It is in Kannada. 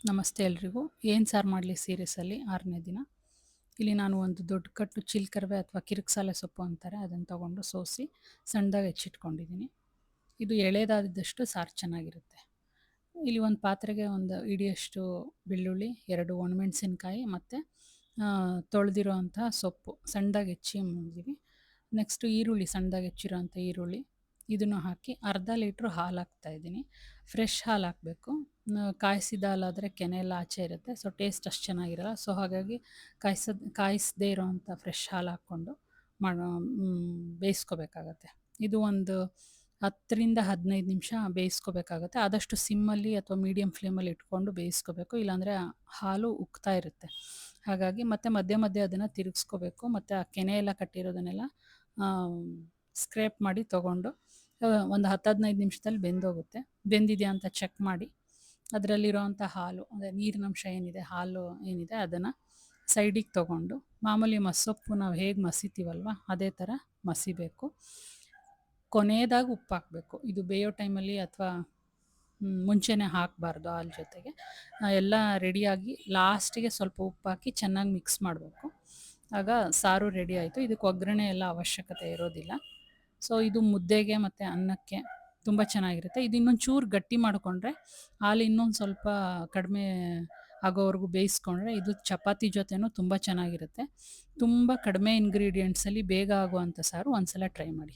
ನಮಸ್ತೆ ಎಲ್ರಿಗೂ. ಏನು ಸಾರು ಮಾಡಲಿ ಸೀರೀಸಲ್ಲಿ 6ನೇ ದಿನ. ಇಲ್ಲಿ ನಾನು ಒಂದು ದೊಡ್ಡ ಕಟ್ಟು ಚಿಲ್ಕರವೆ ಅಥವಾ ಕಿರಿಕ್ಸಾಲೆ ಸೊಪ್ಪು ಅಂತಾರೆ, ಅದನ್ನು ತೊಗೊಂಡು ಸೋಸಿ ಸಣ್ಣದಾಗಿ ಹೆಚ್ಚಿಟ್ಕೊಂಡಿದ್ದೀನಿ. ಇದು ಎಳೆದಾದಷ್ಟು ಸಾರು ಚೆನ್ನಾಗಿರುತ್ತೆ. ಇಲ್ಲಿ ಒಂದು ಪಾತ್ರೆಗೆ ಒಂದು ಇಡಿಯಷ್ಟು ಬೆಳ್ಳುಳ್ಳಿ, 2 ಒಣಮೆಣಸಿನ್ಕಾಯಿ ಮತ್ತು ತೊಳೆದಿರೋ ಅಂತಹ ಸೊಪ್ಪು ಸಣ್ಣದಾಗಿ ಹೆಚ್ಚಿದ್ದೀವಿ. ನೆಕ್ಸ್ಟು ಈರುಳ್ಳಿ, ಸಣ್ಣದಾಗಿ ಹೆಚ್ಚಿರೋಂಥ ಈರುಳ್ಳಿ, ಇದನ್ನು ಹಾಕಿ ಅರ್ಧ ಲೀಟ್ರ್ ಹಾಲು ಹಾಕ್ತಾಯಿದ್ದೀನಿ. ಫ್ರೆಶ್ ಹಾಲು ಹಾಕಬೇಕು. ಕಾಯಿಸಿದ ಹಾಲಾದರೆ ಕೆನೆ ಎಲ್ಲ ಆಚೆ ಇರುತ್ತೆ, ಸೊ ಟೇಸ್ಟ್ ಅಷ್ಟು ಚೆನ್ನಾಗಿರಲ್ಲ. ಸೊ ಹಾಗಾಗಿ ಕಾಯಿಸದೇ ಇರೋವಂಥ ಫ್ರೆಶ್ ಹಾಲು ಹಾಕ್ಕೊಂಡು ಬೇಯಿಸ್ಕೋಬೇಕಾಗತ್ತೆ. ಇದು ಒಂದು 10ರಿಂದ 15 ನಿಮಿಷ ಬೇಯಿಸ್ಕೋಬೇಕಾಗತ್ತೆ. ಆದಷ್ಟು ಸಿಮ್ಮಲ್ಲಿ ಅಥವಾ ಮೀಡಿಯಮ್ ಫ್ಲೇಮಲ್ಲಿ ಇಟ್ಕೊಂಡು ಬೇಯಿಸ್ಕೋಬೇಕು, ಇಲ್ಲಾಂದರೆ ಹಾಲು ಉಕ್ತಾ ಇರುತ್ತೆ. ಹಾಗಾಗಿ ಮತ್ತೆ ಮಧ್ಯೆ ಮಧ್ಯೆ ಅದನ್ನು ತಿರುಗಿಸ್ಕೋಬೇಕು. ಮತ್ತು ಆ ಕೆನೆ ಎಲ್ಲ ಕಟ್ಟಿರೋದನ್ನೆಲ್ಲ ಸ್ಕ್ರೇಪ್ ಮಾಡಿ ತೊಗೊಂಡು ಒಂದು 10-15 ನಿಮಿಷದಲ್ಲಿ ಬೆಂದೋಗುತ್ತೆ. ಬೆಂದಿದೆಯಾ ಅಂತ ಚೆಕ್ ಮಾಡಿ ಅದರಲ್ಲಿರೋವಂಥ ಹಾಲು, ಅಂದರೆ ನೀರಿನಂಶ ಏನಿದೆ, ಹಾಲು ಏನಿದೆ ಅದನ್ನು ಸೈಡಿಗೆ ತೊಗೊಂಡು ಮಾಮೂಲಿ ಮಸ್ಸೊಪ್ಪು ನಾವು ಹೇಗೆ ಮಸಿತೀವಲ್ವ ಅದೇ ಥರ ಮಸಿಬೇಕು. ಕೊನೆಯದಾಗಿ ಉಪ್ಪು ಹಾಕಬೇಕು. ಇದು ಬೇಯೋ ಟೈಮಲ್ಲಿ ಅಥವಾ ಮುಂಚೆನೇ ಹಾಕಬಾರ್ದು ಹಾಲು ಜೊತೆಗೆ. ಎಲ್ಲ ರೆಡಿಯಾಗಿ ಲಾಸ್ಟಿಗೆ ಸ್ವಲ್ಪ ಉಪ್ಪು ಹಾಕಿ ಚೆನ್ನಾಗಿ ಮಿಕ್ಸ್ ಮಾಡಬೇಕು. ಆಗ ಸಾರು ರೆಡಿ ಆಯಿತು. ಇದಕ್ಕೆ ಒಗ್ಗರಣೆ ಎಲ್ಲ ಅವಶ್ಯಕತೆ ಇರೋದಿಲ್ಲ. ಸೊ ಇದು ಮುದ್ದೆಗೆ ಮತ್ತು ಅನ್ನಕ್ಕೆ ತುಂಬ ಚೆನ್ನಾಗಿರುತ್ತೆ. ಇದು ಇನ್ನೊಂದು ಚೂರು ಗಟ್ಟಿ ಮಾಡಿಕೊಂಡ್ರೆ, ಹಾಲು ಇನ್ನೊಂದು ಸ್ವಲ್ಪ ಕಡಿಮೆ ಆಗೋವರೆಗೂ ಬೇಯಿಸ್ಕೊಂಡ್ರೆ ಇದು ಚಪಾತಿ ಜೊತೆನೂ ತುಂಬ ಚೆನ್ನಾಗಿರುತ್ತೆ. ತುಂಬ ಕಡಿಮೆ ಇಂಗ್ರೀಡಿಯೆಂಟ್ಸಲ್ಲಿ ಬೇಗ ಆಗುವಂಥ ಸಾರು. ಒಂದು ಸಲ ಟ್ರೈ ಮಾಡಿ.